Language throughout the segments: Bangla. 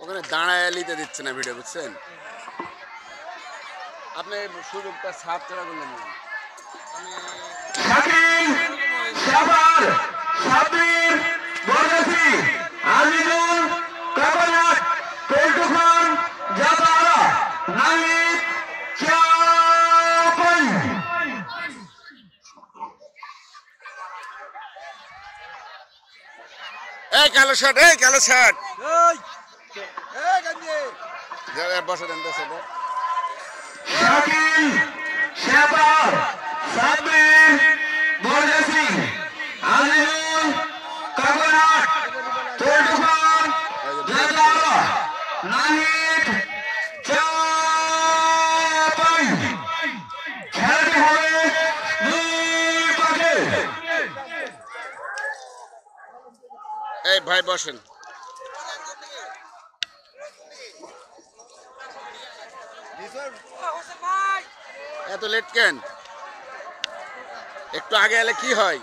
ওখানে দাঁড়ায় নিতে দিচ্ছে না ভিডিও, বুঝছেন? আপনি সুযোগটা সাপ ছাড়া করলেন না। এই কালো শার্ট, এই কালো শার্ট, বসে দেন তো সেটা। এই ভাই বসেন। এত লেট কেন? একটু আগে এলে কি হয়?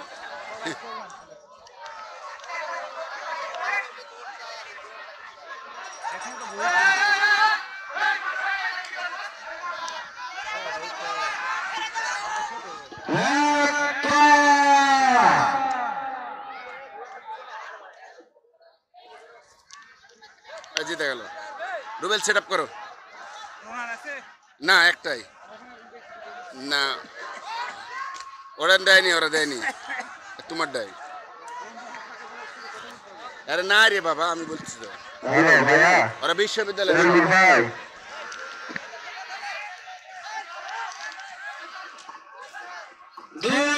জিতে গেল। রুবেল সেট আপ করো। না একটাই না, ওরা দেয়নি, ওরা দেয়নি, তোমার দেয়। আরে না রে বাবা, আমি বলছি তো ওরা বিশ্ববিদ্যালয়। দুই